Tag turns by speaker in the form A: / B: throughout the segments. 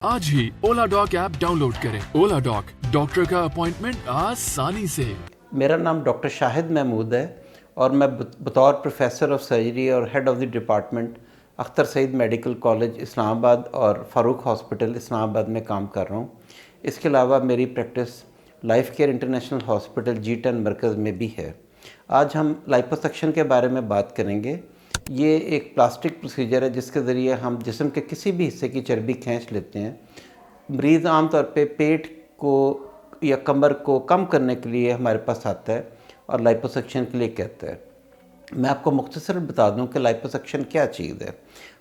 A: आज ही ओला dock app download करें। ओला dock, doctor का अपॉइंटमेंट आसानी से।
B: मेरा नाम डॉक्टर शाहिद महमूद है और मैं बतौर प्रोफेसर ऑफ सर्जरी और head of the department Akhtar Saeed medical college Islamabad और फ़ारूक हॉस्पिटल इस्लामाबाद में काम कर रहा हूँ। इसके अलावा मेरी practice life care international hospital G10 मरकज़ में भी है। आज हम लाइपोसक्शन के बारे में बात करेंगे। ये एक प्लास्टिक प्रोसीजर है जिसके ज़रिए हम जिस्म के किसी भी हिस्से की चर्बी खींच लेते हैं। मरीज़ आमतौर पे पेट को या कमर को कम करने के लिए हमारे पास आता है और लाइपोसक्शन के लिए कहता है। मैं आपको मुख्तसर बता दूं कि लाइपोसक्शन क्या चीज़ है।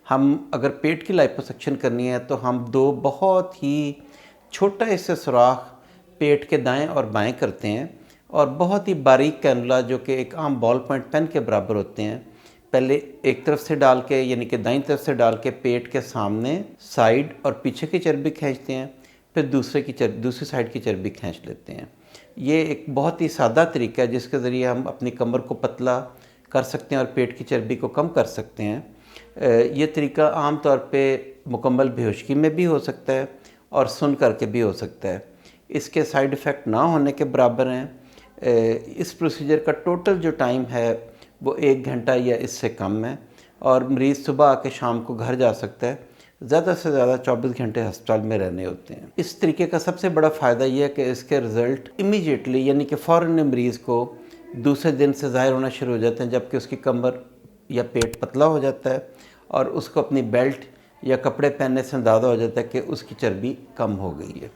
B: हम अगर पेट की लाइपोसक्शन करनी है तो हम दो बहुत ही छोटा इससे सुराख पेट के दाएं और बाएं करते हैं और बहुत ही बारीक कैनुला जो कि एक आम बॉल पॉइंट पेन के बराबर होते हैं, पहले एक तरफ से डाल के यानी कि दाईं तरफ से डाल के पेट के सामने, साइड और पीछे की चर्बी खींचते हैं, फिर दूसरी साइड की चर्बी खींच लेते हैं। ये एक बहुत ही सादा तरीका है जिसके ज़रिए हम अपनी कमर को पतला कर सकते हैं और पेट की चर्बी को कम कर सकते हैं। ये तरीका आम तौर पे मुकम्मल बेहोशी में भी हो सकता है और सुन करके भी हो सकता है। इसके साइड इफ़ेक्ट ना होने के बराबर हैं। इस प्रोसीजर का टोटल जो टाइम है वो 1 घंटा या इससे कम है और मरीज़ सुबह आके शाम को घर जा सकता है। ज़्यादा से ज़्यादा 24 घंटे अस्पताल में रहने होते हैं। इस तरीके का सबसे बड़ा फ़ायदा ये है कि इसके रिज़ल्ट इमीडिएटली यानी कि फ़ौरन मरीज़ को दूसरे दिन से ज़ाहिर होना शुरू हो जाते हैं, जबकि उसकी कमर या पेट पतला हो जाता है और उसको अपनी बेल्ट या कपड़े पहनने से अंदाज़ा हो जाता है कि उसकी चर्बी कम हो गई है।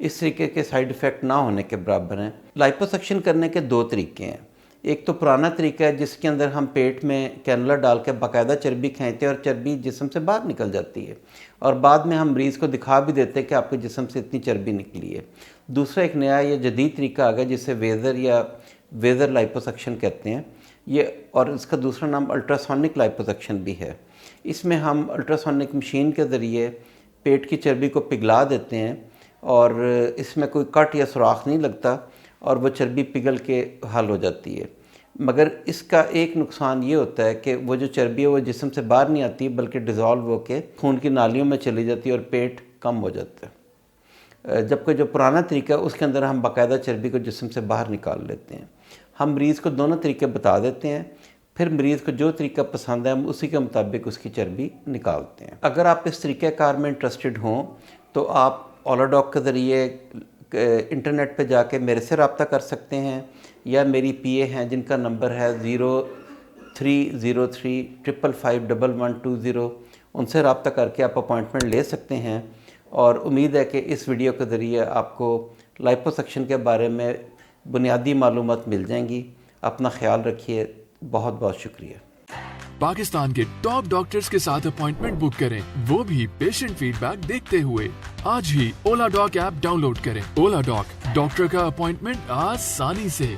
B: इस तरीके के साइड इफ़ेक्ट ना होने के बराबर हैं। लाइपोसक्शन करने के 2 तरीके हैं। एक तो पुराना तरीका है जिसके अंदर हम पेट में कैनुला डाल के बाकायदा चर्बी खींचते हैं और चर्बी जिस्म से बाहर निकल जाती है और बाद में हम मरीज़ को दिखा भी देते हैं कि आपके जिस्म से इतनी चर्बी निकली है। दूसरा एक नया या जदीद तरीका आ गया जिसे वेज़र लाइपोसक्शन कहते हैं ये, और इसका दूसरा नाम अल्ट्रासोनिक लाइपोसक्शन भी है। इसमें हम अल्ट्रासोनिक मशीन के ज़रिए पेट की चर्बी को पिघला देते हैं और इसमें कोई कट या सुराख नहीं लगता और वो चर्बी पिघल के हल हो जाती है। मगर इसका एक नुकसान ये होता है कि वो जो चर्बी है वो जिस्म से बाहर नहीं आती बल्कि डिज़ोल्व होकर खून की नालियों में चली जाती है और पेट कम हो जाता है। जबकि जो पुराना तरीका है उसके अंदर हम बाकायदा चर्बी को जिस्म से बाहर निकाल लेते हैं। हम मरीज़ को दोनों तरीके बता देते हैं, फिर मरीज़ को जो तरीका पसंद है हम उसी के मुताबिक उसकी चर्बी निकालते हैं। अगर आप इस तरीक़ाकार में इंटरेस्टेड हों तो आप ओला डॉक के ज़रिए इंटरनेट पे जाके मेरे से रब्ता कर सकते हैं या मेरी PA हैं जिनका नंबर है 0303555120। उनसे रब्ता करके आप अपॉइंटमेंट ले सकते हैं और उम्मीद है कि इस वीडियो के ज़रिए आपको लाइपोसक्शन के बारे में बुनियादी मालूमात मिल जाएंगी। अपना ख्याल रखिए। बहुत बहुत शुक्रिया।
A: पाकिस्तान के टॉप डॉक्टर्स के साथ अपॉइंटमेंट बुक करें, वो भी पेशेंट फीडबैक देखते हुए। आज ही ओला डॉक ऐप डाउनलोड करें। ओला डॉक, डॉक्टर का अपॉइंटमेंट आसानी से।